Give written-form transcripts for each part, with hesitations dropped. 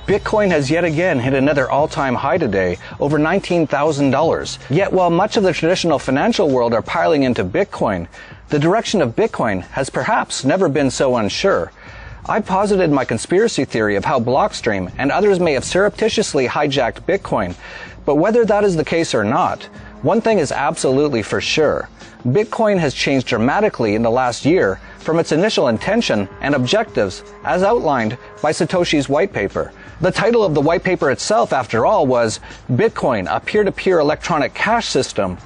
Bitcoin has yet again hit another all-time high today, over $19,000. Yet while much of the traditional financial world are piling into Bitcoin, the direction of Bitcoin has perhaps never been so unsure. I posited my conspiracy theory of how Blockstream and others may have surreptitiously hijacked Bitcoin, but whether that is the case or not, one thing is absolutely for sure. Bitcoin has changed dramatically in the last year from its initial intention and objectives as outlined by Satoshi's white paper. The title of the white paper itself, after all, was Bitcoin, a peer-to-peer electronic cash system.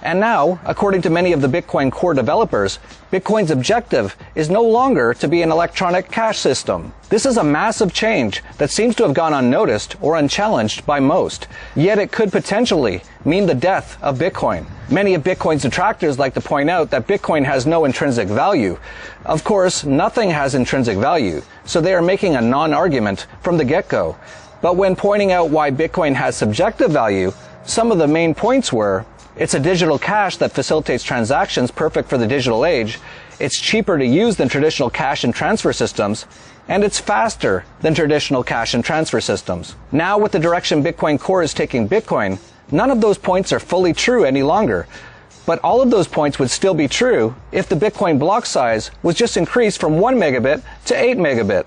And now, according to many of the Bitcoin core developers, Bitcoin's objective is no longer to be an electronic cash system. This is a massive change that seems to have gone unnoticed or unchallenged by most. Yet it could potentially mean the death of Bitcoin. Many of Bitcoin's detractors like to point out that Bitcoin has no intrinsic value. Of course, nothing has intrinsic value, so they are making a non-argument from the get-go. But when pointing out why Bitcoin has subjective value, some of the main points were: it's a digital cash that facilitates transactions perfect for the digital age, it's cheaper to use than traditional cash and transfer systems, and it's faster than traditional cash and transfer systems. Now, with the direction Bitcoin Core is taking Bitcoin, none of those points are fully true any longer. But all of those points would still be true if the Bitcoin block size was just increased from 1 megabit to 8 megabit.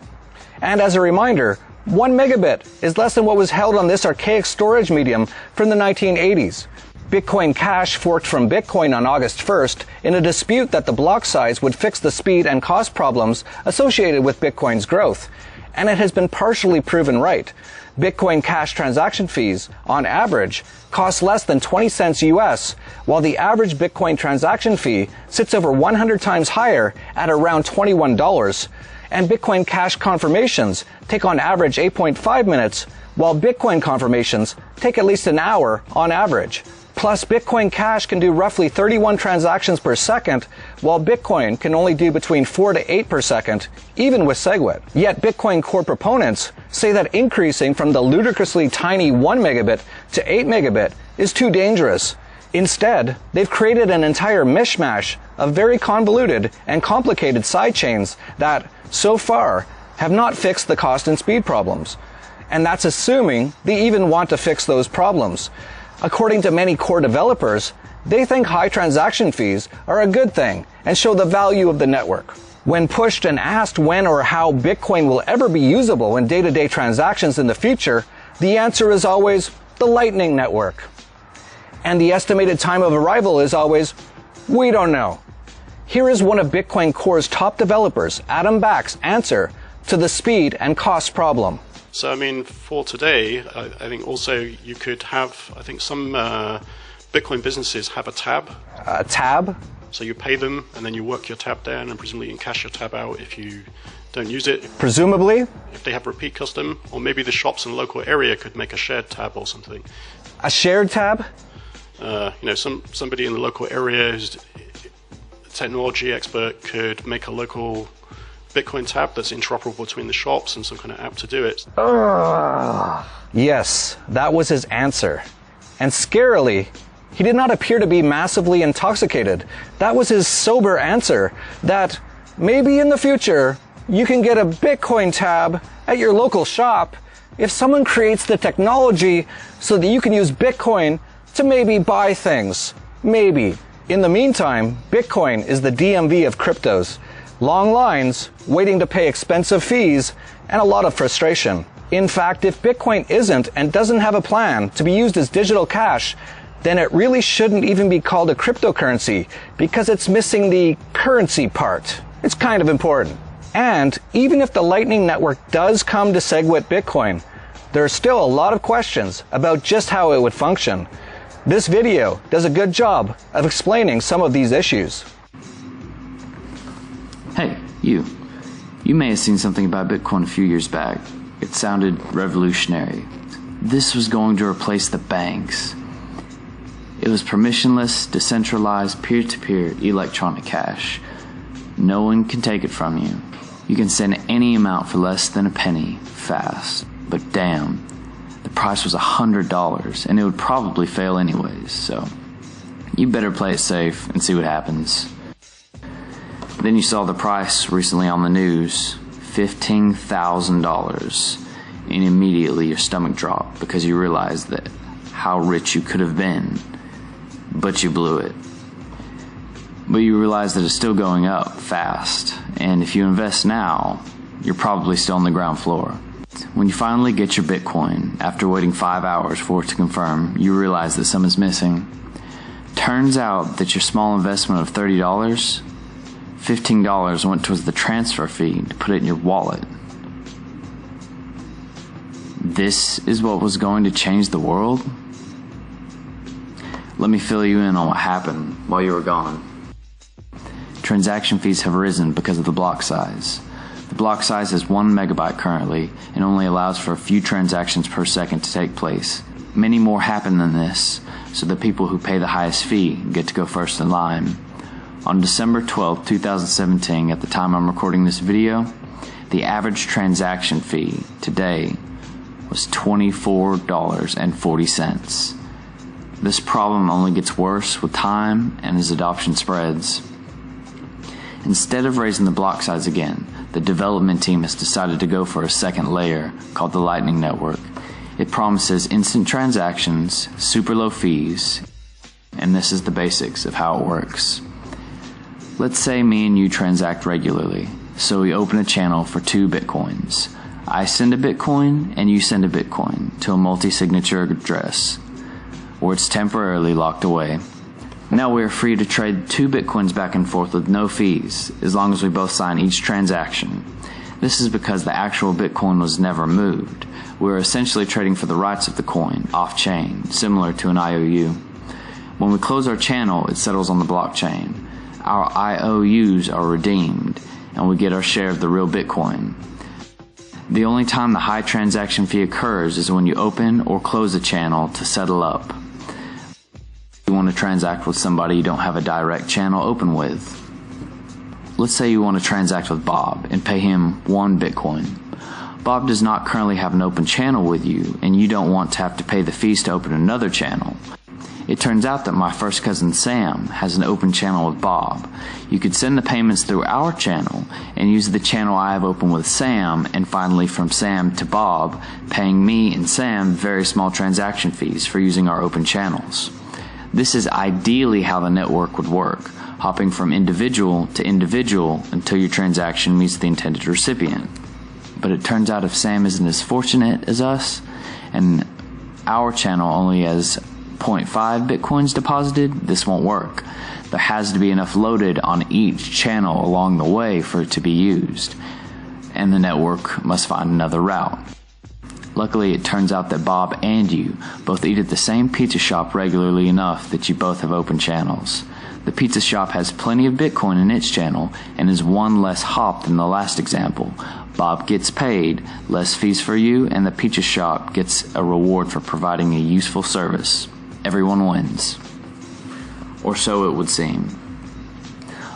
And as a reminder, 1 megabit is less than what was held on this archaic storage medium from the 1980s. Bitcoin Cash forked from Bitcoin on August 1st in a dispute that the block size would fix the speed and cost problems associated with Bitcoin's growth. And it has been partially proven right. Bitcoin Cash transaction fees, on average, cost less than 20 cents US, while the average Bitcoin transaction fee sits over 100 times higher at around $21. And Bitcoin Cash confirmations take on average 8.5 minutes, while Bitcoin confirmations take at least an hour on average. Plus, Bitcoin Cash can do roughly 31 transactions per second, while Bitcoin can only do between 4 to 8 per second, even with SegWit. Yet Bitcoin Core proponents say that increasing from the ludicrously tiny 1 megabit to 8 megabit is too dangerous. Instead, they've created an entire mishmash of very convoluted and complicated sidechains that, so far, have not fixed the cost and speed problems. And that's assuming they even want to fix those problems. According to many core developers, they think high transaction fees are a good thing and show the value of the network. When pushed and asked when or how Bitcoin will ever be usable in day-to-day transactions in the future, the answer is always the Lightning Network. And the estimated time of arrival is always, we don't know. Here is one of Bitcoin Core's top developers, Adam Back's answer to the speed and cost problem. So, I mean, for today, I think also you could have, I think some Bitcoin businesses have a tab. A tab? So you pay them, and then you work your tab down, and presumably you can cash your tab out if you don't use it. Presumably? If they have repeat custom, or maybe the shops in the local area could make a shared tab or something. A shared tab? Somebody in the local area who's a technology expert could make a local Bitcoin tab that's interoperable between the shops and some kind of app to do it. Yes, that was his answer. And scarily, he did not appear to be massively intoxicated. That was his sober answer, that maybe in the future, you can get a Bitcoin tab at your local shop if someone creates the technology so that you can use Bitcoin to maybe buy things. Maybe. In the meantime, Bitcoin is the DMV of cryptos. Long lines, waiting to pay expensive fees, and a lot of frustration. In fact, if Bitcoin isn't and doesn't have a plan to be used as digital cash, then it really shouldn't even be called a cryptocurrency because it's missing the currency part. It's kind of important. And even if the Lightning Network does come to SegWit Bitcoin, there are still a lot of questions about just how it would function. This video does a good job of explaining some of these issues. Hey, you. You may have seen something about Bitcoin a few years back. It sounded revolutionary. This was going to replace the banks. It was permissionless, decentralized, peer-to-peer electronic cash. No one can take it from you. You can send any amount for less than a penny, fast. But damn, the price was $100, and it would probably fail anyways, so you better play it safe and see what happens. Then you saw the price recently on the news, $15,000. and immediately your stomach dropped because you realized that how rich you could have been, but you blew it. But you realize that it's still going up fast, and if you invest now, you're probably still on the ground floor. When you finally get your Bitcoin, after waiting 5 hours for it to confirm, you realize that some is missing. Turns out that your small investment of $30, $15 went towards the transfer fee to put it in your wallet. This is what was going to change the world? Let me fill you in on what happened while you were gone. Transaction fees have risen because of the block size. The block size is 1 megabyte currently and only allows for a few transactions per second to take place. Many more happen than this, so the people who pay the highest fee get to go first in line. On December 12, 2017, at the time I'm recording this video, the average transaction fee today was $24.40. This problem only gets worse with time and as adoption spreads. Instead of raising the block size again, the development team has decided to go for a second layer called the Lightning Network. It promises instant transactions, super low fees, and this is the basics of how it works. Let's say me and you transact regularly, so we open a channel for 2 Bitcoins. I send a Bitcoin and you send a Bitcoin to a multi-signature address, where it's temporarily locked away. Now we are free to trade 2 Bitcoins back and forth with no fees, as long as we both sign each transaction. This is because the actual Bitcoin was never moved. We are essentially trading for the rights of the coin, off-chain, similar to an IOU. When we close our channel, it settles on the blockchain. Our IOUs are redeemed, and we get our share of the real Bitcoin. The only time the high transaction fee occurs is when you open or close a channel to settle up. You want to transact with somebody you don't have a direct channel open with. Let's say you want to transact with Bob and pay him 1 Bitcoin. Bob does not currently have an open channel with you, and you don't want to have to pay the fees to open another channel. It turns out that my first cousin Sam has an open channel with Bob. You could send the payments through our channel and use the channel I have open with Sam, and finally from Sam to Bob, paying me and Sam very small transaction fees for using our open channels. This is ideally how the network would work, hopping from individual to individual until your transaction meets the intended recipient. But it turns out if Sam isn't as fortunate as us, and our channel only has 0.5 Bitcoins deposited, this won't work. There has to be enough loaded on each channel along the way for it to be used, and the network must find another route. Luckily, it turns out that Bob and you both eat at the same pizza shop regularly enough that you both have open channels. The pizza shop has plenty of Bitcoin in its channel and is 1 less hop than the last example. Bob gets paid, less fees for you, and the pizza shop gets a reward for providing a useful service. Everyone wins. Or so it would seem.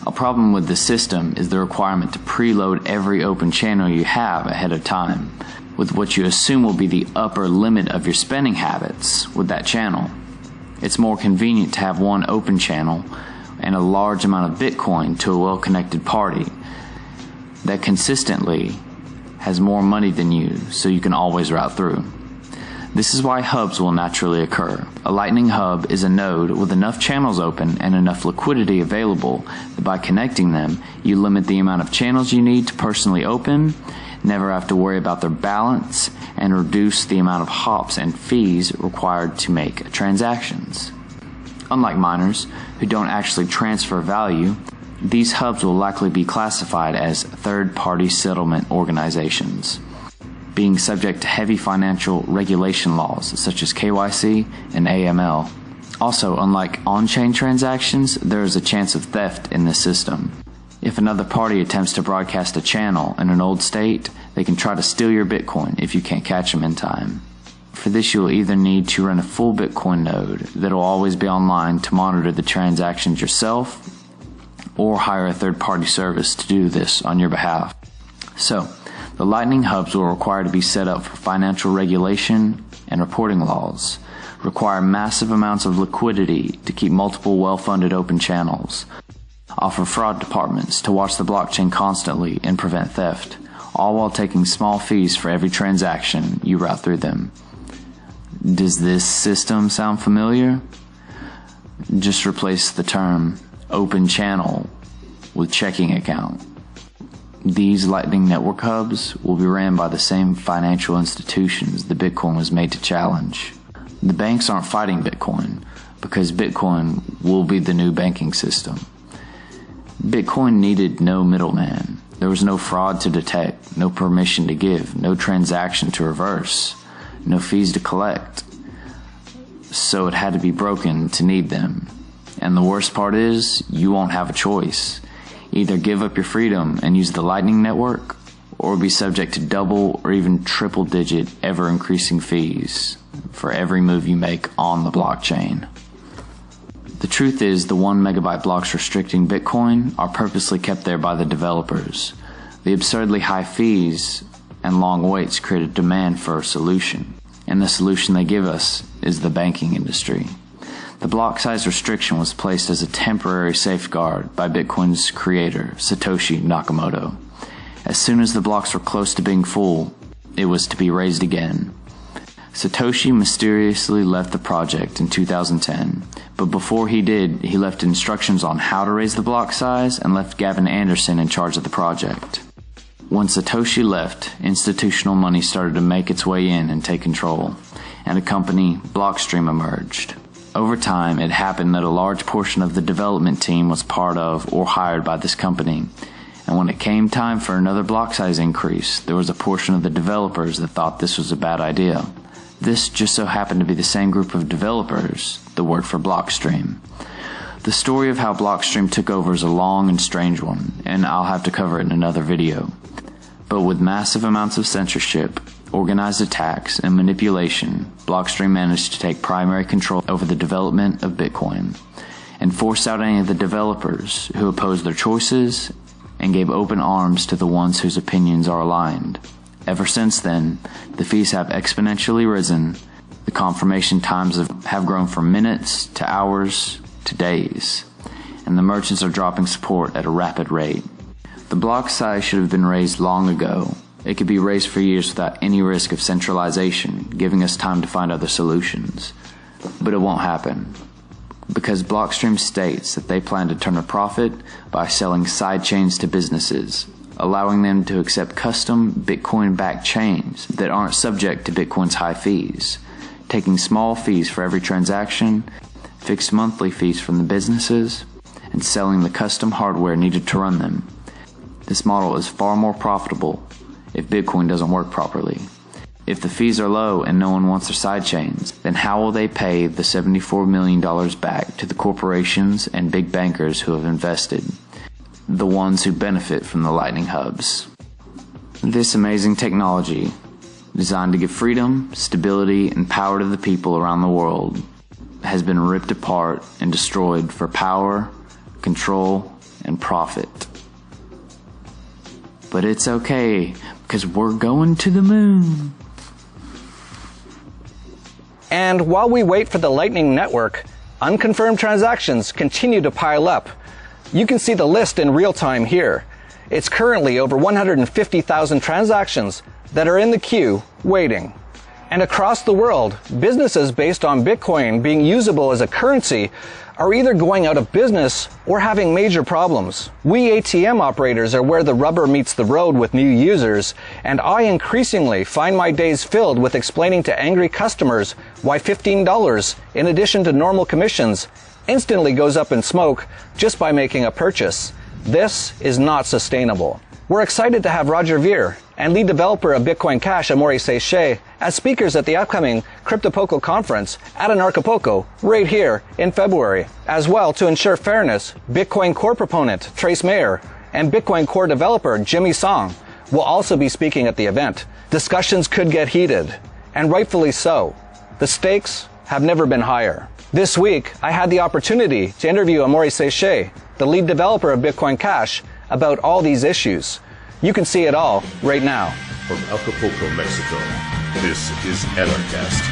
A problem with the system is the requirement to preload every open channel you have ahead of time, with what you assume will be the upper limit of your spending habits with that channel. It's more convenient to have 1 open channel and a large amount of Bitcoin to a well-connected party that consistently has more money than you, so you can always route through. This is why hubs will naturally occur. A Lightning hub is a node with enough channels open and enough liquidity available that by connecting them, you limit the amount of channels you need to personally open, never have to worry about their balance, and reduce the amount of hops and fees required to make transactions. Unlike miners, who don't actually transfer value, these hubs will likely be classified as third-party settlement organizations, being subject to heavy financial regulation laws such as KYC and AML. Also, unlike on-chain transactions, there is a chance of theft in this system. If another party attempts to broadcast a channel in an old state, they can try to steal your Bitcoin if you can't catch them in time. For this, you will either need to run a full Bitcoin node that will always be online to monitor the transactions yourself, or hire a third-party service to do this on your behalf. So, the Lightning hubs will require to be set up for financial regulation and reporting laws, require massive amounts of liquidity to keep multiple well-funded open channels, offer fraud departments to watch the blockchain constantly and prevent theft, all while taking small fees for every transaction you route through them. Does this system sound familiar? Just replace the term open channel with checking account. These Lightning Network hubs will be ran by the same financial institutions the Bitcoin was made to challenge. The banks aren't fighting Bitcoin because Bitcoin will be the new banking system. Bitcoin needed no middleman. There was no fraud to detect, no permission to give, no transaction to reverse, no fees to collect. So it had to be broken to need them. And the worst part is, you won't have a choice. Either give up your freedom and use the Lightning Network, or be subject to double or even triple digit ever increasing fees for every move you make on the blockchain. The truth is, the 1 megabyte blocks restricting Bitcoin are purposely kept there by the developers. The absurdly high fees and long waits create a demand for a solution, and the solution they give us is the banking industry. The block size restriction was placed as a temporary safeguard by Bitcoin's creator, Satoshi Nakamoto. As soon as the blocks were close to being full, it was to be raised again. Satoshi mysteriously left the project in 2010, but before he did, he left instructions on how to raise the block size and left Gavin Anderson in charge of the project. When Satoshi left, institutional money started to make its way in and take control, and a company, Blockstream, emerged. Over time, it happened that a large portion of the development team was part of or hired by this company, and when it came time for another block size increase, there was a portion of the developers that thought this was a bad idea. This just so happened to be the same group of developers that worked for Blockstream. The story of how Blockstream took over is a long and strange one, and I'll have to cover it in another video. But with massive amounts of censorship, organized attacks, and manipulation, Blockstream managed to take primary control over the development of Bitcoin, and force out any of the developers who opposed their choices, and gave open arms to the ones whose opinions are aligned. Ever since then, the fees have exponentially risen, the confirmation times have grown from minutes to hours to days, and the merchants are dropping support at a rapid rate. The block size should have been raised long ago. It could be raised for years without any risk of centralization, giving us time to find other solutions. But it won't happen, because Blockstream states that they plan to turn a profit by selling sidechains to businesses, allowing them to accept custom Bitcoin-backed chains that aren't subject to Bitcoin's high fees, taking small fees for every transaction, fixed monthly fees from the businesses, and selling the custom hardware needed to run them. This model is far more profitable if Bitcoin doesn't work properly. If the fees are low and no one wants their sidechains, then how will they pay the $74 million back to the corporations and big bankers who have invested? The ones who benefit from the Lightning hubs. This amazing technology, designed to give freedom, stability, and power to the people around the world, has been ripped apart and destroyed for power, control, and profit. But it's okay, because we're going to the moon. And while we wait for the Lightning Network, unconfirmed transactions continue to pile up. You can see the list in real time here. It's currently over 150,000 transactions that are in the queue waiting. And across the world, businesses based on Bitcoin being usable as a currency are either going out of business or having major problems. We ATM operators are where the rubber meets the road with new users, and I increasingly find my days filled with explaining to angry customers why $15, in addition to normal commissions, instantly goes up in smoke just by making a purchase. This is not sustainable. We're excited to have Roger Ver and lead developer of Bitcoin Cash, Amaury Séchet, as speakers at the upcoming CryptoPoco conference at Anarchapulco right here in February. As well, to ensure fairness, Bitcoin Core proponent Trace Mayer and Bitcoin Core developer Jimmy Song will also be speaking at the event. Discussions could get heated, and rightfully so. The stakes have never been higher. This week, I had the opportunity to interview Amaury Séchet, the lead developer of Bitcoin Cash, about all these issues. You can see it all right now. From Acapulco, Mexico, this is Anarchast.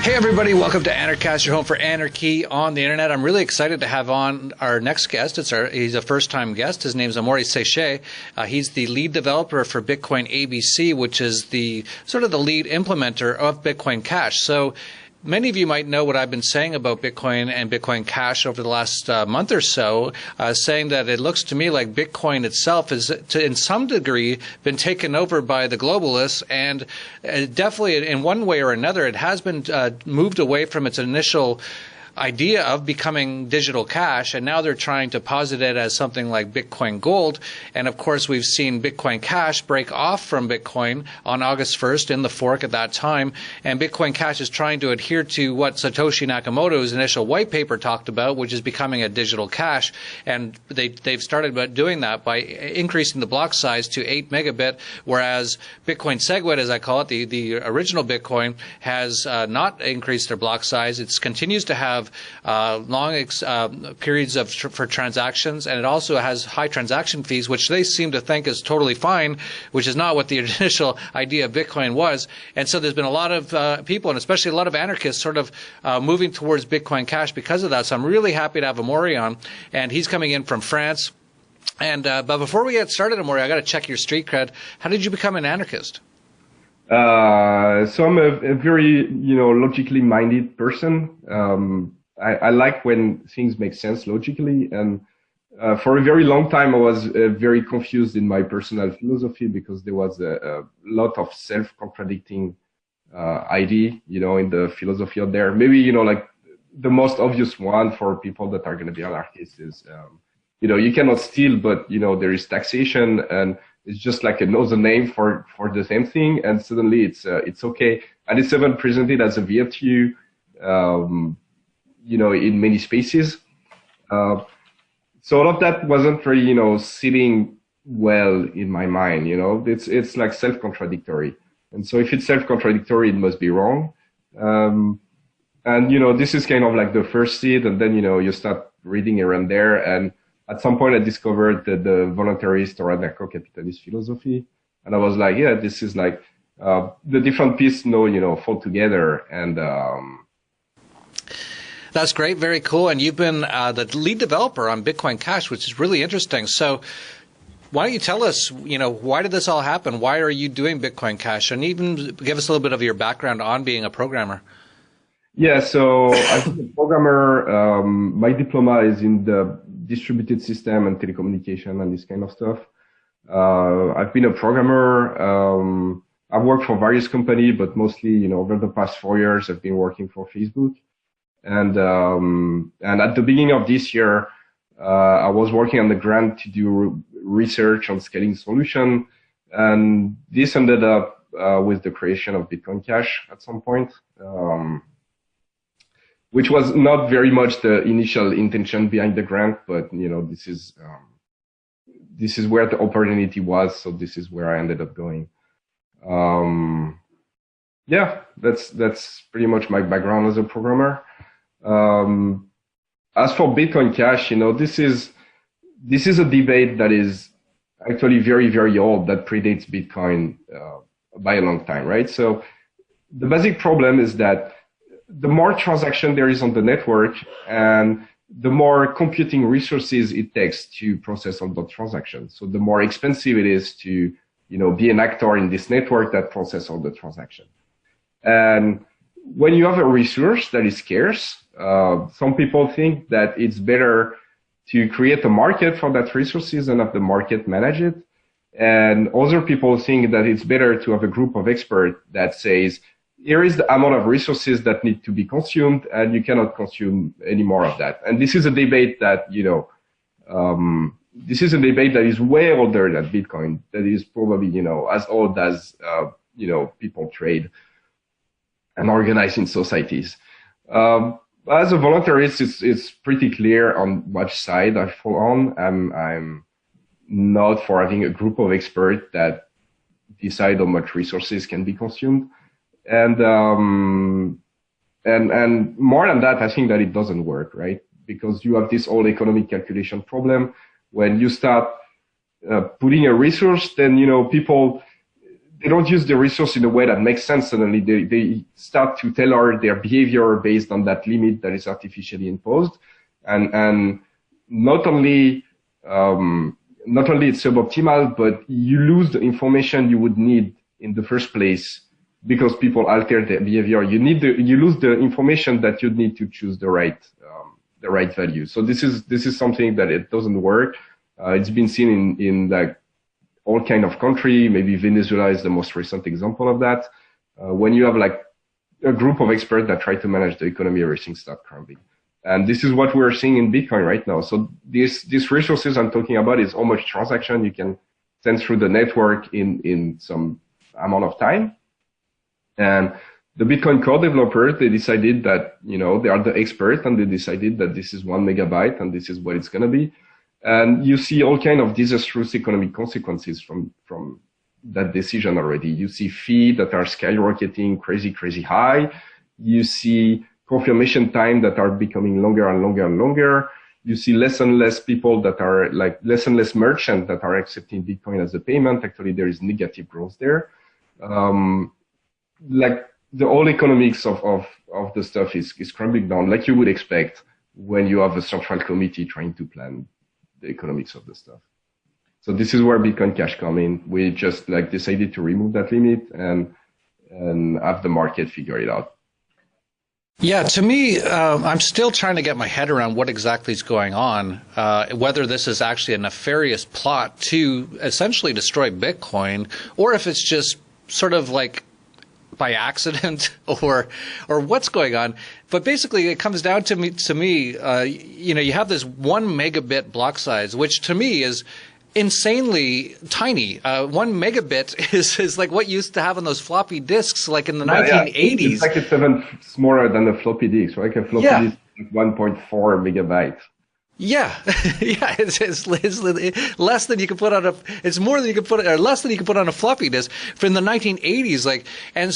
Hey everybody, welcome to Anarchast, your home for anarchy on the internet. I'm really excited to have on our next guest. He's a first-time guest. His name is Amaury Séché. He's the lead developer for Bitcoin ABC, which is the sort of the lead implementer of Bitcoin Cash. So many of you might know what I've been saying about Bitcoin and Bitcoin Cash over the last month or so, saying that it looks to me like Bitcoin itself is, in some degree, been taken over by the globalists, and definitely in one way or another, it has been moved away from its initial idea of becoming digital cash, and now they're trying to posit it as something like Bitcoin Gold. And of course, we've seen Bitcoin Cash break off from Bitcoin on August 1st in the fork at that time, and Bitcoin Cash is trying to adhere to what Satoshi Nakamoto's initial white paper talked about, which is becoming a digital cash. And they've started doing that by increasing the block size to 8 megabit, whereas Bitcoin SegWit, as I call it, the original Bitcoin, has not increased their block size. It continues to have long periods for transactions, and it also has high transaction fees, which they seem to think is totally fine, which is not what the initial idea of Bitcoin was. And so there's been a lot of people, and especially a lot of anarchists, sort of moving towards Bitcoin Cash because of that. So I'm really happy to have Amaury on, and he's coming in from France. And but before we get started, Amaury, I got to check your street cred. How did you become an anarchist? So I'm a very, logically minded person. I like when things make sense logically. And for a very long time, I was very confused in my personal philosophy because there was a lot of self-contradicting idea, in the philosophy out there. Maybe, like the most obvious one for people that are going to be anarchists is, you cannot steal, but, there is taxation, and it's just like another name for the same thing, and suddenly it's okay, and it's even presented as a virtue, in many spaces. So all of that wasn't really, sitting well in my mind. It's like self-contradictory, and so if it's self-contradictory, it must be wrong. And this is kind of like the first seed, and then you start reading around there, and at some point, I discovered the voluntarist or anarcho-capitalist philosophy, and I was like, yeah, this is like the different pieces, fall together, and that's great, very cool. And you've been the lead developer on Bitcoin Cash, which is really interesting. So, why don't you tell us, why did this all happen? Why are you doing Bitcoin Cash, and even give us a little bit of your background on being a programmer? Yeah, so I'm a programmer. My diploma is in the distributed system and telecommunication and this kind of stuff. I've been a programmer. I've worked for various companies, but mostly, over the past 4 years, I've been working for Facebook. And at the beginning of this year, I was working on the grant to do research on scaling solution. And this ended up with the creation of Bitcoin Cash at some point. Which was not very much the initial intention behind the grant, but this is where the opportunity was, so this is where I ended up going. Yeah, that's pretty much my background as a programmer. As for Bitcoin Cash, this is a debate that is actually very, very old, that predates Bitcoin by a long time, right? So the basic problem is that the more transaction there is on the network, and the more computing resources it takes to process all the transactions. So the more expensive it is to, be an actor in this network that process all the transaction. And when you have a resource that is scarce, some people think that it's better to create a market for that resources and have the market manage it. And other people think that it's better to have a group of experts that says, here is the amount of resources that need to be consumed, and you cannot consume any more of that. And this is a debate that, this is a debate that is way older than Bitcoin, that is probably, as old as, people trade and organize in societies. As a voluntarist, it's pretty clear on which side I fall on. I'm not for having a group of experts that decide how much resources can be consumed. And more than that, I think that it doesn't work, right? Because you have this whole economic calculation problem. When you start putting a resource, then, people, they don't use the resource in a way that makes sense. Suddenly they start to tailor their behavior based on that limit that is artificially imposed. And not only it's suboptimal, but you lose the information you would need in the first place because people alter their behavior. You lose the information that you need to choose the right value. So this is something that it doesn't work. It's been seen in like all kind of country. Maybe Venezuela is the most recent example of that. When you have like a group of experts that try to manage the economy, everything starts crumbling. And this is what we're seeing in Bitcoin right now. So these resources I'm talking about is how much transaction you can send through the network in some amount of time. And the Bitcoin core developers, they decided that, they are the experts, and they decided that this is 1 megabyte and this is what it's going to be. And you see all kind of disastrous economic consequences from that decision already. You see fees that are skyrocketing crazy high. You see confirmation time that are becoming longer and longer and longer. You see less and less people that are like less and less merchants that are accepting Bitcoin as a payment. Actually, there is negative growth there. Like the whole economics of the stuff is crumbling down, like you would expect when you have a central committee trying to plan the economics of the stuff. So this is where Bitcoin Cash come in. We just like decided to remove that limit and have the market figure it out. Yeah, to me, I'm still trying to get my head around what exactly is going on, whether this is actually a nefarious plot to essentially destroy Bitcoin, or if it's just sort of like by accident or what's going on. But basically, it comes down to me, you have this 1 megabit block size, which to me is insanely tiny. 1 megabit is like what used to have on those floppy disks, like in the 1980s. It's like it's even smaller than a floppy disk, right? A floppy disk is 1.4 megabytes. Yeah, yeah, it's less than you can put on a. It's more than you can put, or less than you can put on a floppy disk. From the 1980s, like, and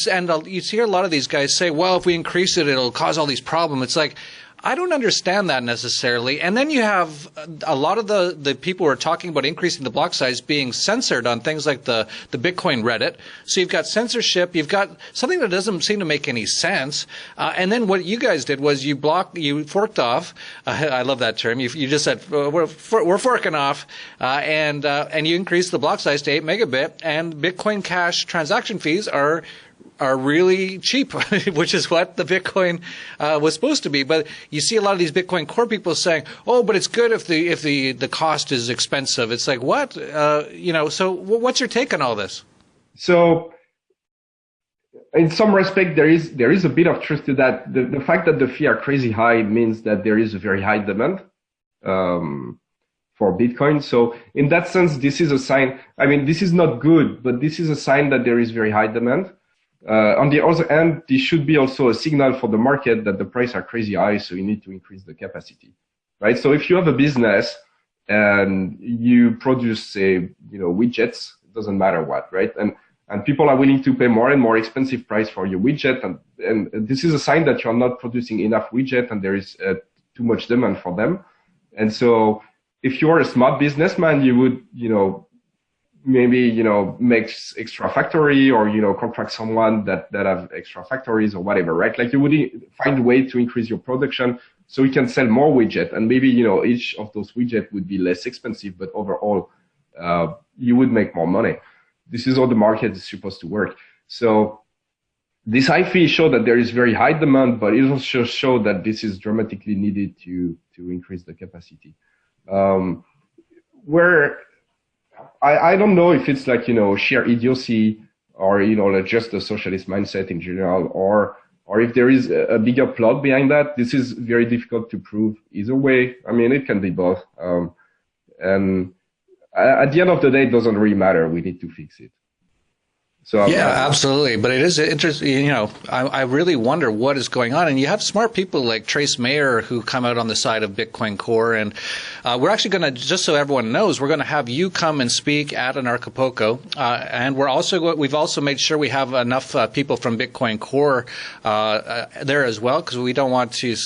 you hear a lot of these guys say, well, if we increase it, it'll cause all these problems. It's like, I don't understand that necessarily. And then you have a lot of the people who are talking about increasing the block size being censored on things like the Bitcoin Reddit. So you've got censorship, you've got something that doesn't seem to make any sense. And then what you guys did was you forked off. I love that term. You just said, we're forking off, and you increased the block size to 8 megabit, and Bitcoin Cash transaction fees are really cheap, which is what the Bitcoin was supposed to be. But you see a lot of these Bitcoin core people saying, "Oh, but it's good if the cost is expensive." It's like, what? So what's your take on all this? So, in some respect, there is a bit of truth to that. The fact that the fees are crazy high means that there is a very high demand for Bitcoin. So in that sense, this is a sign. I mean, this is not good, but this is a sign that there is very high demand. On the other hand, this should be also a signal for the market that the prices are crazy high, so you need to increase the capacity, right? So if you have a business and you produce, say, widgets, it doesn't matter what, right? And people are willing to pay more and more expensive price for your widget, and this is a sign that you're not producing enough widget and there is too much demand for them. And so if you're a smart businessman, you would, maybe, make extra factory or, contract someone that have extra factories or whatever, right? Like you would find a way to increase your production so you can sell more widget, and maybe, each of those widgets would be less expensive, but overall, you would make more money. This is how the market is supposed to work. So this high fee show that there is very high demand, but it also show that this is dramatically needed to increase the capacity. Where I don't know if it's like, sheer idiocy or, like just a socialist mindset in general, or if there is a bigger plot behind that. This is very difficult to prove either way. I mean, it can be both. And at the end of the day, it doesn't really matter. We need to fix it. So absolutely. But it is interesting. I really wonder what is going on. And you have smart people like Trace Mayer who come out on the side of Bitcoin Core, and We're actually going to, just so everyone knows, we're going to have you come and speak at an Acapulco, and we've also made sure we have enough people from Bitcoin Core there as well, because we don't want to,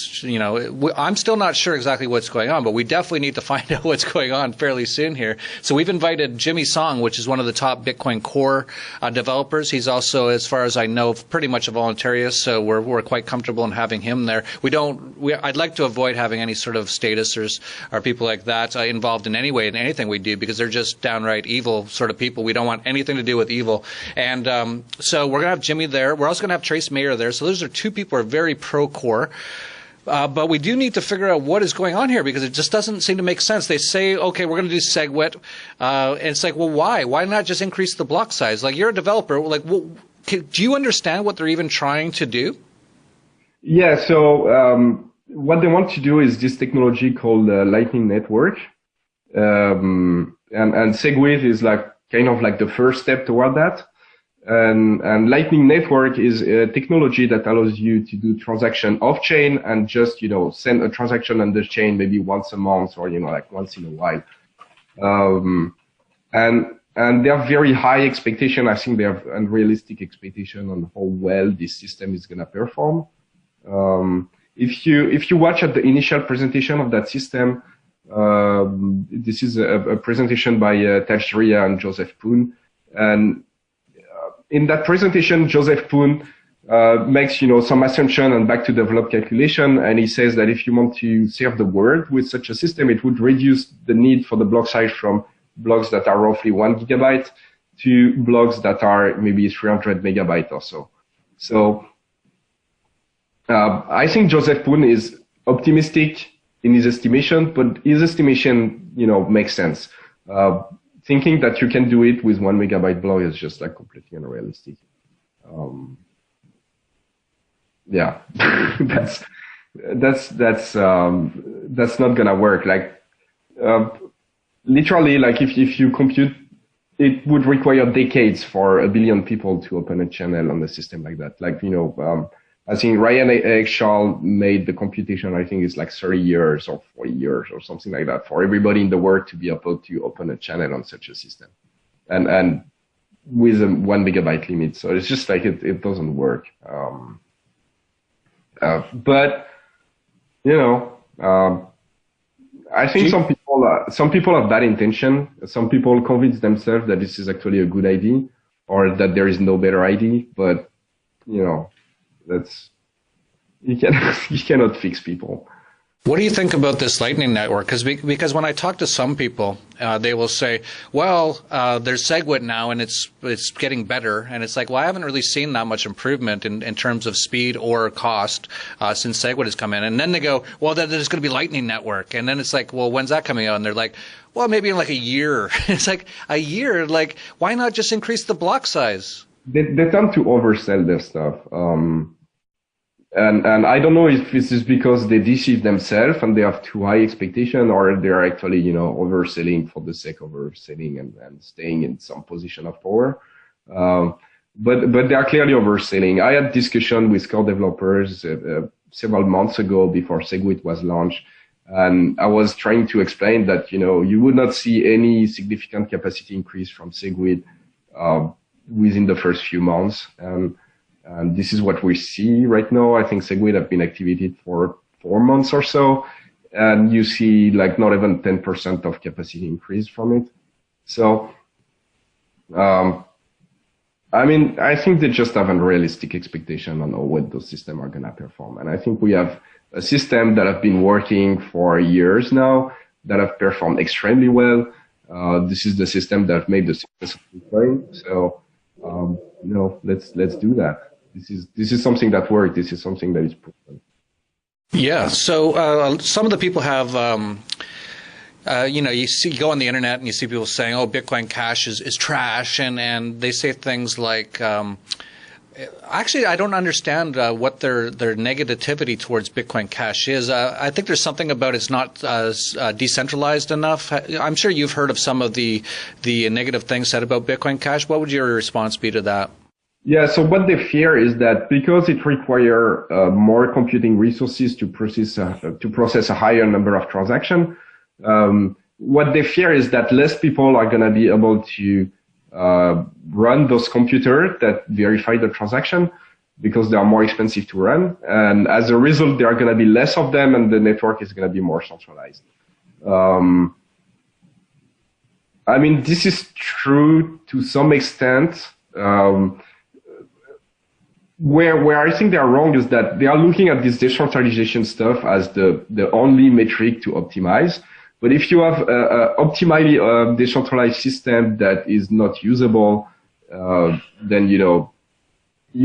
I'm still not sure exactly what's going on, but we definitely need to find out what's going on fairly soon here. So we've invited Jimmy Song, which is one of the top Bitcoin Core developers. He's also, as far as I know, pretty much a voluntarist, so we're quite comfortable in having him there. I'd like to avoid having any sort of statisters or people like that involved in any way in anything we do, because they're just downright evil sort of people. We don't want anything to do with evil. And so we're going to have Jimmy there. We're also going to have Trace Mayer there. So those are two people who are very pro-core. But we do need to figure out what is going on here, because it just doesn't seem to make sense. They say, okay, we're going to do SegWit. And it's like, well, why? Why not just increase the block size? Like, you're a developer. Like, do you understand what they're even trying to do? Yeah, so what they want to do is this technology called Lightning Network. And SegWit is like kind of like the first step toward that. And Lightning Network is a technology that allows you to do transaction off chain and just, send a transaction on the chain maybe once a month or, like once in a while. And they have very high expectation. I think they have unrealistic expectation on how well this system is going to perform. If you watch at the initial presentation of that system, this is a presentation by Tajria and Joseph Poon, and in that presentation, Joseph Poon makes some assumption and back to develop calculation, and he says that if you want to serve the world with such a system, it would reduce the need for the block size from blocks that are roughly 1 gigabyte to blocks that are maybe 300 megabyte or so. So I think Joseph Poon is optimistic in his estimation, but his estimation, makes sense. Thinking that you can do it with 1 megabyte block is just like completely unrealistic. Yeah, that's not gonna work. Like, literally, like if you compute, it would require decades for 1 billion people to open a channel on a system like that. Like, I think Ryan Eggshall made the computation, I think it's like 30 years or 40 years or something like that for everybody in the world to be able to open a channel on such a system. And with a 1 megabyte limit. So it's just like it doesn't work. But, I think some people have bad intention. Some people convince themselves that this is actually a good idea or that there is no better idea. But, you cannot fix people. What do you think about this Lightning Network? Because when I talk to some people, they will say, well, there's SegWit now and it's getting better. And it's like, well, I haven't really seen that much improvement in terms of speed or cost since SegWit has come in. And then they go, well, then there's going to be Lightning Network. And then it's like, well, when's that coming out? And they're like, well, maybe in like a year. It's like a year. Like, why not just increase the block size? They tend to oversell their stuff. And I don't know if this is because they deceive themselves and they have too high expectation, or they're actually, overselling for the sake of overselling and staying in some position of power. But they are clearly overselling. I had discussion with core developers several months ago before SegWit was launched. And I was trying to explain that, you would not see any significant capacity increase from SegWit within the first few months. And this is what we see right now. I think SegWit have been activated for 4 months or so. And you see like not even 10% of capacity increase from it. So, I think they just have unrealistic expectation on what those systems are going to perform. And I think we have a system that have been working for years now that have performed extremely well. This is the system that made the success of Bitcoin. So, let's do that. This is something that works. This is something that is proven. Yeah. So some of the people have, you go on the internet and you see people saying, "Oh, Bitcoin Cash is trash," and they say things like, actually, I don't understand what their negativity towards Bitcoin Cash is. I think there's something about it's not decentralized enough. I'm sure you've heard of some of the negative things said about Bitcoin Cash. What would your response be to that? Yeah, so what they fear is that because it requires more computing resources to process a higher number of transactions, What they fear is that less people are going to be able to run those computers that verify the transaction because they are more expensive to run. And as a result, there are going to be less of them and the network is going to be more centralized. I mean, this is true to some extent. Where I think they are wrong is that they are looking at this decentralization stuff as the only metric to optimize. But if you have a optimally decentralized system that is not usable, then you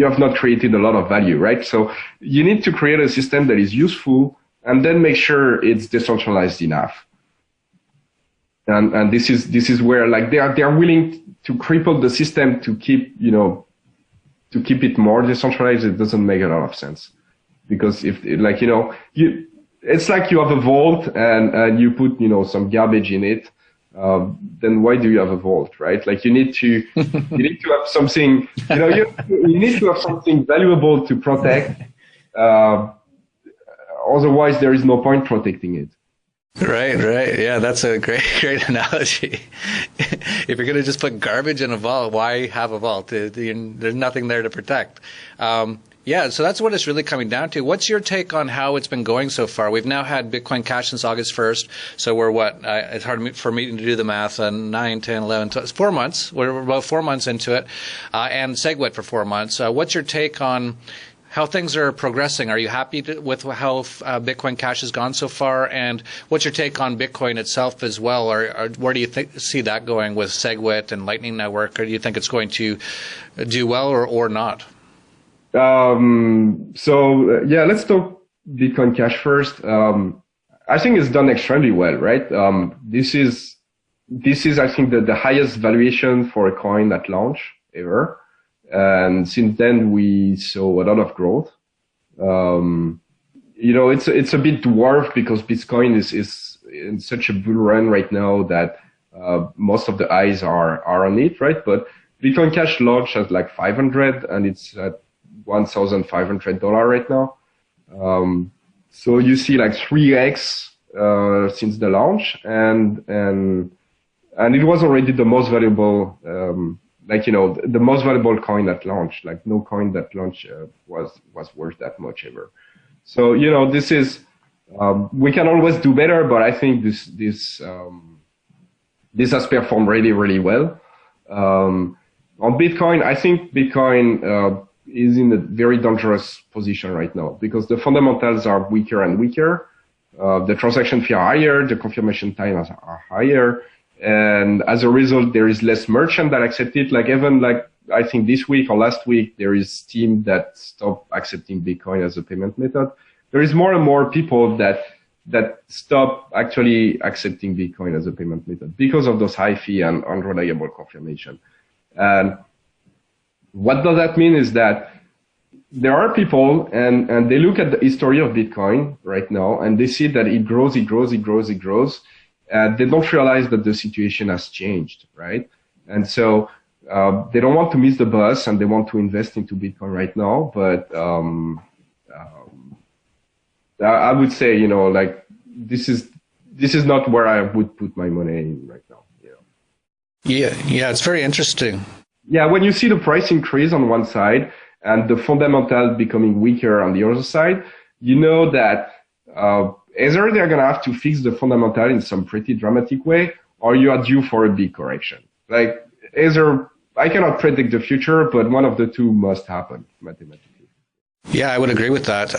have not created a lot of value, right? So you need to create a system that is useful and then make sure it's decentralized enough. And this is where like they are willing to cripple the system to keep it more decentralized. It doesn't make a lot of sense, because if it's like you have a vault and you put some garbage in it, then why do you have a vault, right? Like you need to have something, you need to have something valuable to protect. Otherwise, there is no point protecting it. Right. Yeah, that's a great analogy. If you're going to just put garbage in a vault, why have a vault? There's nothing there to protect. Yeah, so that's what it's really coming down to. What's your take on how it's been going so far? We've now had Bitcoin Cash since August 1st, so we're it's hard for me to do the math, 9, 10, 11, 12, 4 months. We're about 4 months into it, and SegWit for 4 months. What's your take on how things are progressing? Are you happy with how Bitcoin Cash has gone so far? And what's your take on Bitcoin itself as well? Or where do you see that going with SegWit and Lightning Network? Or do you think it's going to do well or not? Let's talk Bitcoin Cash first. I think it's done extremely well, right? This is I think the highest valuation for a coin at launch ever. And since then, we saw a lot of growth. It's a bit dwarfed because Bitcoin is in such a bull run right now that most of the eyes are on it, right? But Bitcoin Cash launched at like 500, and it's at $1,500 right now. So you see like 3x since the launch, and it was already the most valuable. The most valuable coin at launch. Like no coin at launch was worth that much ever. So this is we can always do better, but I think this has performed really, really well. On Bitcoin, I think Bitcoin is in a very dangerous position right now because the fundamentals are weaker and weaker. The transaction fee are higher, the confirmation times are higher. And as a result, there is less merchant that accept it. Like even I think this week or last week, there is Steam that stopped accepting Bitcoin as a payment method. There is more and more people that stop actually accepting Bitcoin as a payment method because of those high fee and unreliable confirmation. And what does that mean is that there are people and they look at the history of Bitcoin right now and they see that it grows. They don't realize that the situation has changed, right? And so they don't want to miss the bus and they want to invest into Bitcoin right now. But I would say, this is not where I would put my money in right now. Yeah, it's very interesting. Yeah, when you see the price increase on one side and the fundamental becoming weaker on the other side, you know that either they're going to have to fix the fundamental in some pretty dramatic way, or you are due for a big correction. Like, either I cannot predict the future, but one of the two must happen mathematically. Yeah, I would agree with that.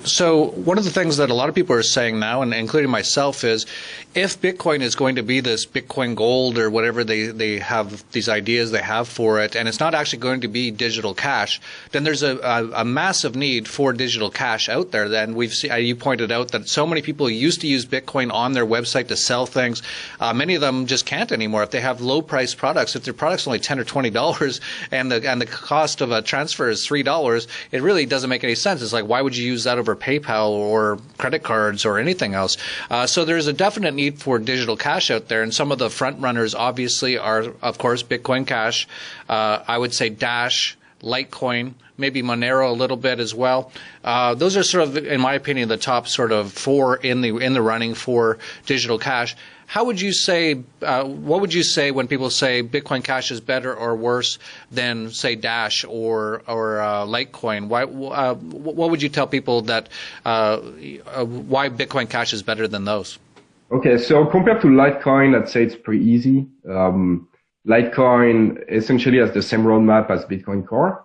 So one of the things that a lot of people are saying now, and including myself, is if Bitcoin is going to be this Bitcoin gold or whatever they have, these ideas they have for it, and it's not actually going to be digital cash, then there's a massive need for digital cash out there. Then we've seen, you pointed out that so many people used to use Bitcoin on their website to sell things. Many of them just can't anymore. If they have low price products, if their product's only $10 or $20 and the cost of a transfer is $3, it really doesn't make any sense. It's like, why would you use that over PayPal or credit cards or anything else? So there's a definite need for digital cash out there, and some of the front runners obviously are, of course, Bitcoin Cash. I would say Dash, Litecoin, maybe Monero a little bit as well. Those are sort of, in my opinion, the top sort of four in the running for digital cash. How would you say? What would you say when people say Bitcoin Cash is better or worse than, say, Dash or Litecoin? What would you tell people that why Bitcoin Cash is better than those? Okay, so compared to Litecoin, I'd say it's pretty easy. Litecoin essentially has the same roadmap as Bitcoin Core.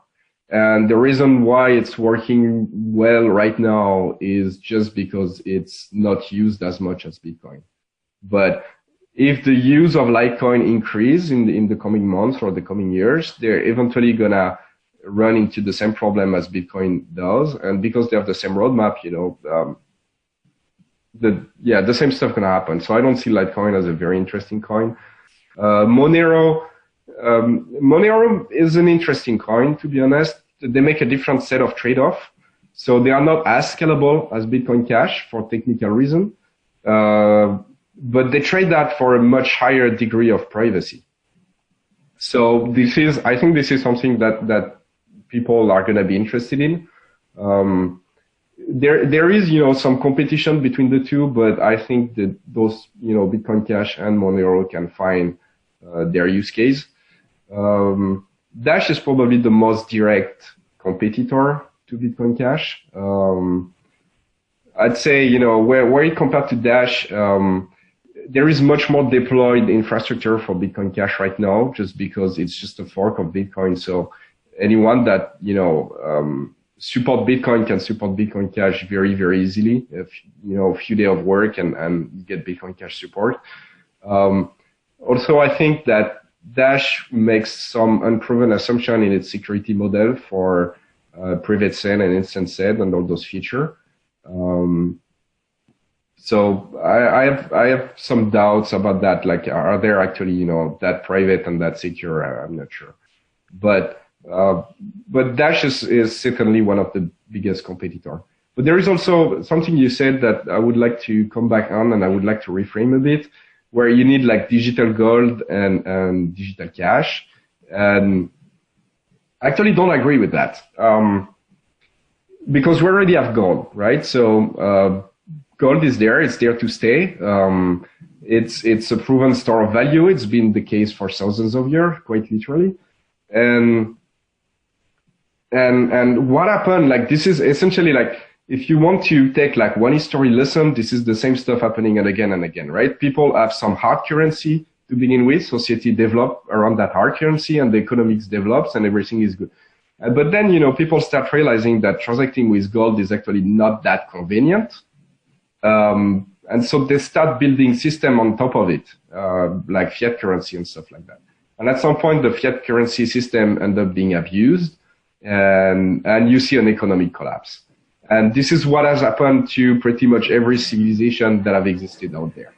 And the reason why it's working well right now is just because it's not used as much as Bitcoin. But if the use of Litecoin increase in the coming months or the coming years, they're eventually gonna run into the same problem as Bitcoin does. And because they have the same roadmap, the same stuff gonna happen. So I don't see Litecoin as a very interesting coin. Monero is an interesting coin, to be honest. They make a different set of trade-off. So they are not as scalable as Bitcoin Cash for technical reason. But they trade that for a much higher degree of privacy. So I think this is something that people are going to be interested in. There is, some competition between the two, but I think that those, Bitcoin Cash and Monero can find their use case. Dash is probably the most direct competitor to Bitcoin Cash. I'd say, where it compared to Dash, there is much more deployed infrastructure for Bitcoin Cash right now, just because it's just a fork of Bitcoin. So anyone that, support Bitcoin can support Bitcoin Cash very, very easily. If, a few days of work and you get Bitcoin Cash support. Also, I think that Dash makes some unproven assumption in its security model for private sale and instant sale and all those features. So I have some doubts about that. Like, are there actually, that private and that secure? I'm not sure. But Dash is certainly one of the biggest competitor. But there is also something you said that I would like to come back on, and I would like to reframe a bit, where you need like digital gold and digital cash. And I actually don't agree with that. Because we already have gold, right? So, gold is there, it's there to stay. It's a proven store of value. It's been the case for thousands of years, quite literally. And what happened, like, this is essentially like, if you want to take like one history lesson, this is the same stuff happening again and again, right? People have some hard currency to begin with. Society develop around that hard currency, and the economics develops and everything is good. But then, people start realizing that transacting with gold is actually not that convenient. And so they start building system on top of it, like fiat currency and stuff like that. And at some point, the fiat currency system ends up being abused, and you see an economic collapse. And this is what has happened to pretty much every civilization that have existed out there.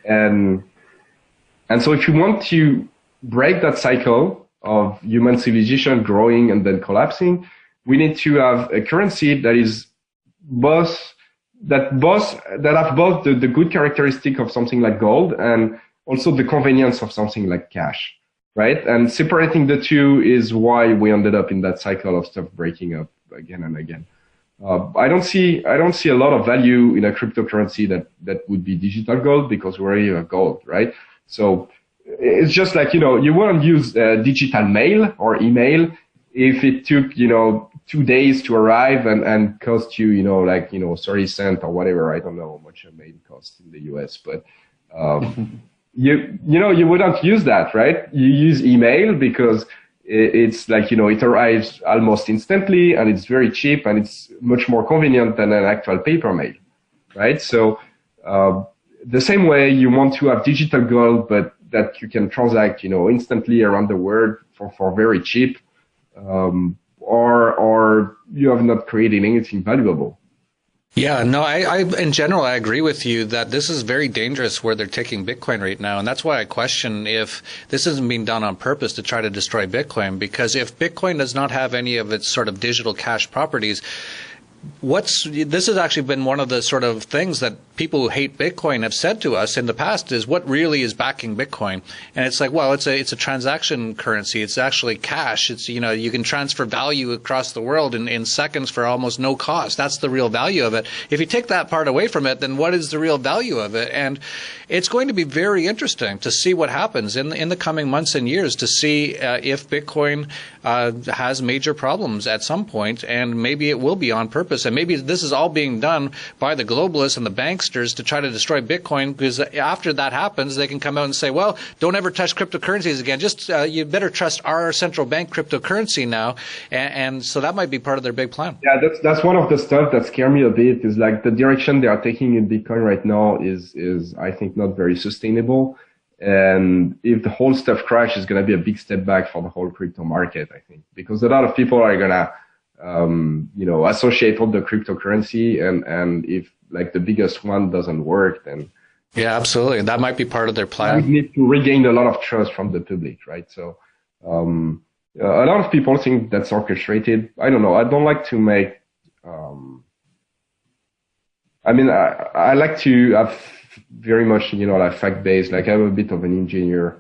And so if you want to break that cycle of human civilization growing and then collapsing, we need to have a currency that is that have both the good characteristic of something like gold and also the convenience of something like cash, right? And separating the two is why we ended up in that cycle of stuff breaking up again and again. I don't see a lot of value in a cryptocurrency that would be digital gold, because we already have gold, right? So it's just like, you wouldn't use digital mail or email if it took, 2 days to arrive and cost you, 30 cents or whatever. I don't know how much a mail costs in the US, but, you wouldn't use that, right? You use email because it's like, it arrives almost instantly, and it's very cheap, and it's much more convenient than an actual paper mail, right? So, the same way you want to have digital gold, but that you can transact, instantly around the world for very cheap, or you have not created anything valuable. Yeah, no, I in general, I agree with you that this is very dangerous where they're taking Bitcoin right now. And that's why I question if this isn't being done on purpose to try to destroy Bitcoin. Because if Bitcoin does not have any of its sort of digital cash properties, this has actually been one of the sort of things that people who hate Bitcoin have said to us in the past is, what really is backing Bitcoin? And it's like, well, it's a transaction currency. It's actually cash. It's, you can transfer value across the world in seconds for almost no cost. That's the real value of it. If you take that part away from it, then what is the real value of it? And it's going to be very interesting to see what happens in the coming months and years, to see if Bitcoin has major problems at some point, and maybe it will be on purpose, and maybe this is all being done by the globalists and the banksters to try to destroy Bitcoin, because after that happens, they can come out and say, well, don't ever touch cryptocurrencies again. Just you better trust our central bank cryptocurrency now, and so that might be part of their big plan. Yeah, that's one of the stuff that scare me a bit, is like the direction they are taking in Bitcoin right now is I think not very sustainable. And if the whole stuff crashes, it's going to be a big step back for the whole crypto market, I think, because a lot of people are going to, associate all the cryptocurrency, and if like the biggest one doesn't work, then yeah, absolutely, that might be part of their plan. We need to regain a lot of trust from the public, right? So a lot of people think that's orchestrated. I don't know. I don't like to make. I like to have very much, like fact-based, like I'm a bit of an engineer.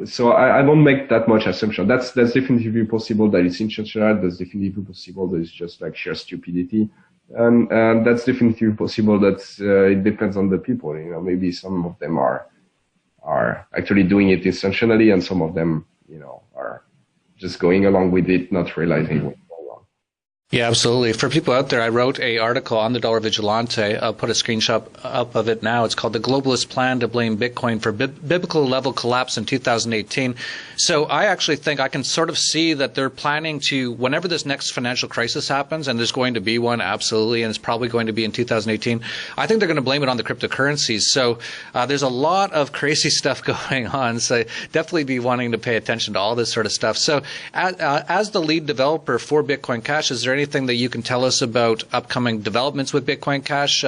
So I don't make that much assumption. That's definitely possible that it's intentional. That's definitely possible that it's just like sheer stupidity. And that's definitely possible that it depends on the people. Maybe some of them are actually doing it intentionally, and some of them, are just going along with it, not realizing what's going on. Yeah, absolutely. For people out there, I wrote an article on the Dollar Vigilante. I'll put a screenshot up of it now. It's called "The Globalist Plan to Blame Bitcoin for Biblical Level Collapse in 2018." So I actually think I can sort of see that they're planning to, whenever this next financial crisis happens, and there's going to be one, absolutely, and it's probably going to be in 2018, I think they're going to blame it on the cryptocurrencies. So there's a lot of crazy stuff going on. So definitely be wanting to pay attention to all this sort of stuff. So as the lead developer for Bitcoin Cash, is there anything that you can tell us about upcoming developments with Bitcoin Cash?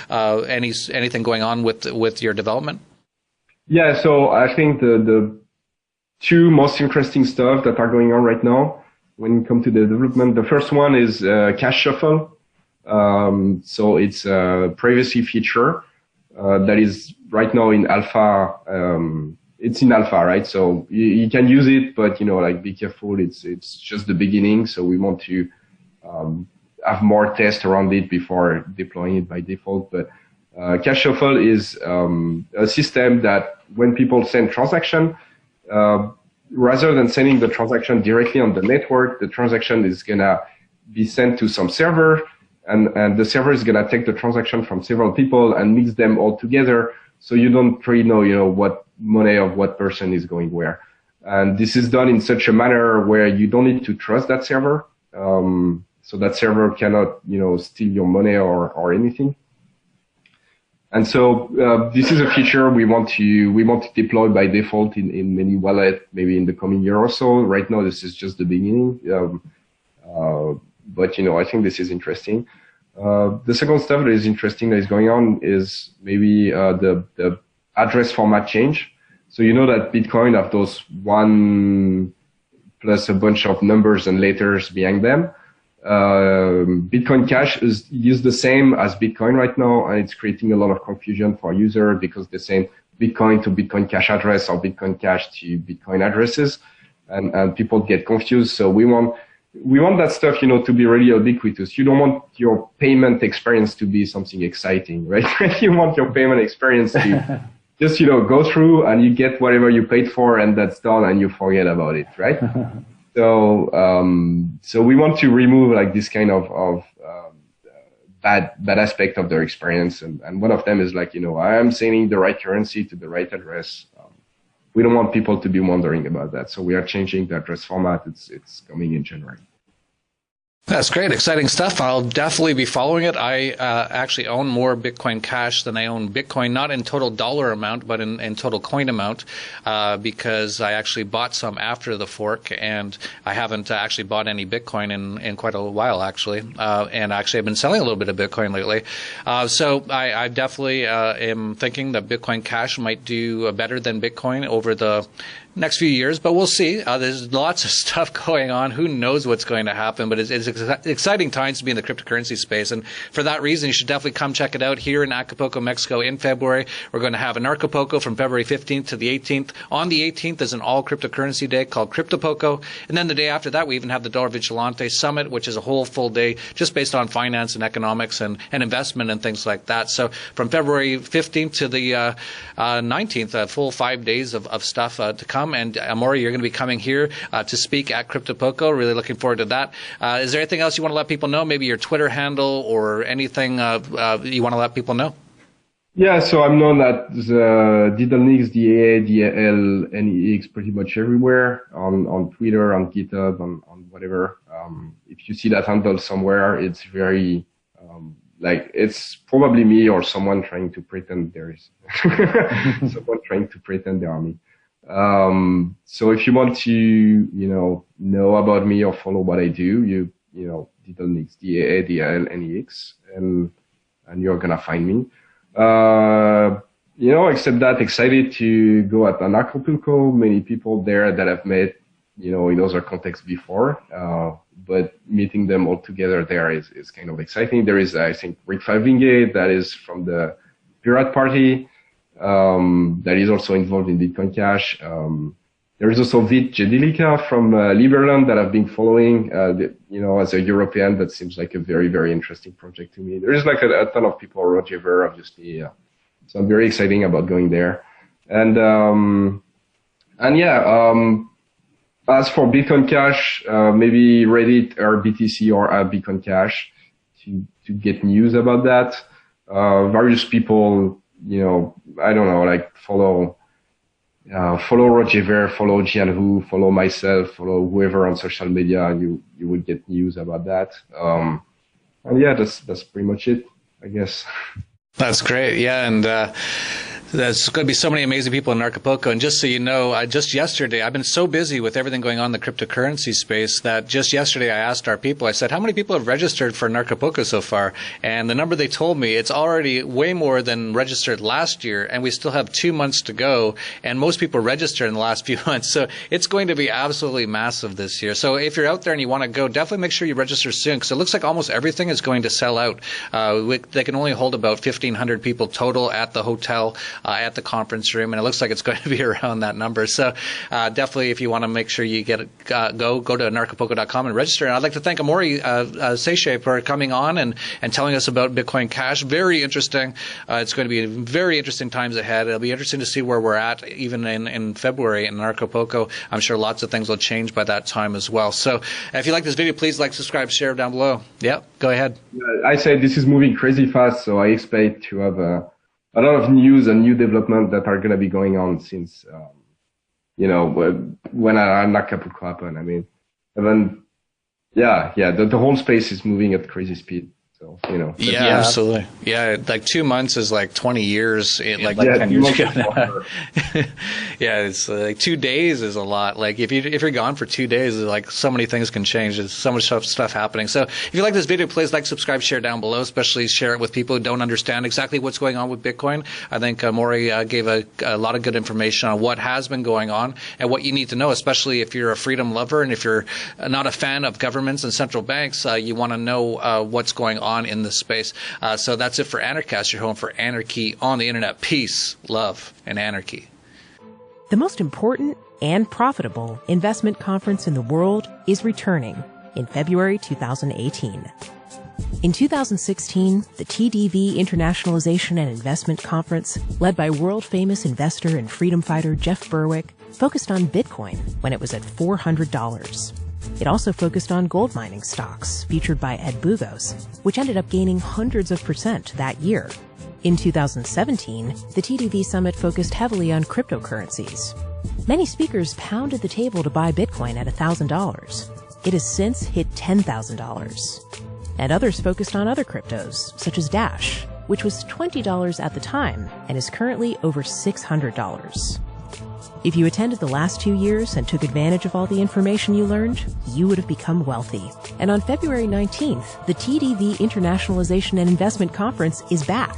Anything going on with your development? Yeah, so I think the two most interesting stuff that are going on right now when it comes to the development, the first one is Cash Shuffle. So it's a privacy feature that is right now in alpha. It's in alpha, right? So you can use it, but be careful. It's just the beginning. So we want to have more tests around it before deploying it by default. But Cash Shuffle is a system that when people send transaction, rather than sending the transaction directly on the network, the transaction is gonna be sent to some server, and the server is gonna take the transaction from several people and mix them all together, so you don't really know, what money of what person is going where. And this is done in such a manner where you don't need to trust that server. So that server cannot, steal your money or anything. And so this is a feature we want to deploy by default in many wallets, maybe in the coming year or so. Right now, this is just the beginning. But I think this is interesting. The second stuff that is interesting that is going on is maybe the address format change. So that Bitcoin have those 1 plus a bunch of numbers and letters behind them. Bitcoin Cash is used the same as Bitcoin right now, and it's creating a lot of confusion for users because they're saying Bitcoin to Bitcoin Cash address or Bitcoin Cash to Bitcoin addresses, and people get confused. So we want that stuff, to be really ubiquitous. You don't want your payment experience to be something exciting, right? You want your payment experience to just, go through and you get whatever you paid for, and that's done, and you forget about it, right? So we want to remove like this kind of bad aspect of their experience, and one of them is like, I am sending the right currency to the right address. We don't want people to be wondering about that, so we are changing the address format. It's coming in January. That's great. Exciting stuff. I'll definitely be following it. I actually own more Bitcoin Cash than I own Bitcoin, not in total dollar amount, but in total coin amount, because I actually bought some after the fork, and I haven't actually bought any Bitcoin in quite a while, actually. And actually, I've been selling a little bit of Bitcoin lately. So I definitely am thinking that Bitcoin Cash might do better than Bitcoin over the next few years, but we'll see. There's lots of stuff going on. Who knows what's going to happen, but it's exciting times to be in the cryptocurrency space. And for that reason, you should definitely come check it out here in Acapulco, Mexico in February. We're going to have an Narcopoco from February 15th to the 18th. On the 18th is an all cryptocurrency day called Cryptopoco. And then the day after that, we even have the Dollar Vigilante Summit, which is a whole full day just based on finance and economics and investment and things like that. So from February 15th to the 19th, a full 5 days of stuff to come. And Amaury, you're going to be coming here to speak at Cryptopoco. Really looking forward to that. Is there anything else you want to let people know? Maybe your Twitter handle or anything you want to let people know? Yeah, so I'm known at the Diddlenix, DALNEX pretty much everywhere, on Twitter, on GitHub, on whatever. If you see that handle somewhere, it's very, it's probably me or someone trying to pretend there is, someone trying to pretend they are me. So if you want to, know about me or follow what I do, Diddlenix, DALNEX, and you're gonna find me. Except that, excited to go at Acapulco. Many people there that I've met, in other contexts before, but meeting them all together there is kind of exciting. There is, I think, Rick Favingate, that is from the Pirate Party, that is also involved in Bitcoin Cash. There is also Vit Jedilica from Liberland that I've been following, as a European. That seems like a very, very interesting project to me. There is like a ton of people, Roger Ver, obviously. So I'm very excited about going there. And as for Bitcoin Cash, maybe Reddit or BTC or Bitcoin Cash to get news about that. Various people, I don't know, follow Roger Ver, follow Jianhu, follow myself, follow whoever on social media, and you will get news about that. That's pretty much it, I guess. That's great. Yeah. And, there's going to be so many amazing people in Acapulco. And just so you know, just yesterday, I've been so busy with everything going on in the cryptocurrency space that just yesterday I asked our people, I said, how many people have registered for Acapulco so far? And the number they told me, it's already way more than registered last year. And we still have 2 months to go. And most people registered in the last few months. So it's going to be absolutely massive this year. So if you're out there and you want to go, definitely make sure you register soon, because it looks like almost everything is going to sell out. They can only hold about 1,500 people total at the hotel. At the conference room, and it looks like it's going to be around that number. So definitely, if you want to make sure you get go to narcopoco.com and register. And I'd like to thank Amaury Seiche for coming on and telling us about Bitcoin Cash. Very interesting. It's going to be very interesting times ahead. It'll be interesting to see where we're at even in February in Narcopoco. I'm sure lots of things will change by that time as well. So if you like this video, please like, subscribe, share down below. Yeah, go ahead. I said this is moving crazy fast, so I expect to have a lot of news and new development that are going to be going on since, when Acapulco happened. I mean, and then, the whole space is moving at crazy speed. So, Yeah, absolutely. Yeah, like 2 months is like 20 years, 10 years ago. Yeah, it's like 2 days is a lot. Like if you're gone for 2 days, like so many things can change. There's so much stuff happening. So if you like this video, please like, subscribe, share down below, especially share it with people who don't understand exactly what's going on with Bitcoin. I think Amaury gave a lot of good information on what has been going on and what you need to know, especially if you're a freedom lover and if you're not a fan of governments and central banks, you want to know what's going on in this space. So that's it for Anarchast, your home for anarchy on the internet. Peace, love, and anarchy. The most important and profitable investment conference in the world is returning in February 2018. In 2016, the TDV Internationalization and Investment Conference, led by world-famous investor and freedom fighter Jeff Berwick, focused on Bitcoin when it was at $400. It also focused on gold mining stocks, featured by Ed Bugos, which ended up gaining hundreds of % that year. In 2017, the TDV Summit focused heavily on cryptocurrencies. Many speakers pounded the table to buy Bitcoin at $1,000. It has since hit $10,000. And others focused on other cryptos, such as Dash, which was $20 at the time and is currently over $600. If you attended the last 2 years and took advantage of all the information you learned, you would have become wealthy. And on February 19th, the TDV Internationalization and Investment Conference is back.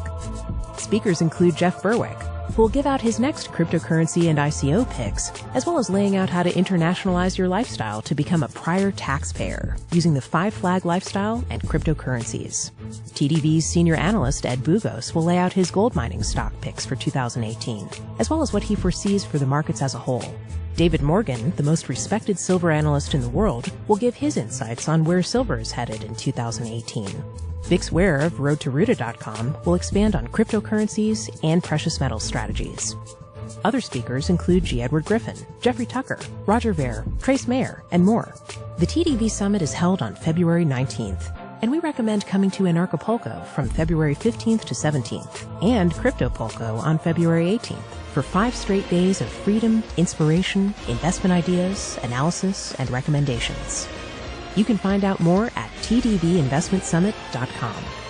Speakers include Jeff Berwick, who will give out his next cryptocurrency and ICO picks, as well as laying out how to internationalize your lifestyle to become a prior taxpayer using the 5-flag lifestyle and cryptocurrencies. TDV's senior analyst Ed Bugos will lay out his gold mining stock picks for 2018, as well as what he foresees for the markets as a whole. David Morgan, the most respected silver analyst in the world, will give his insights on where silver is headed in 2018. Vix Ware of RoadToRuta.com will expand on cryptocurrencies and precious metal strategies. Other speakers include G. Edward Griffin, Jeffrey Tucker, Roger Ver, Trace Mayer, and more. The TDV Summit is held on February 19th, and we recommend coming to Anarchapulco from February 15th to 17th, and Cryptopulco on February 18th, for 5 straight days of freedom, inspiration, investment ideas, analysis, and recommendations. You can find out more at tdvinvestmentsummit.com.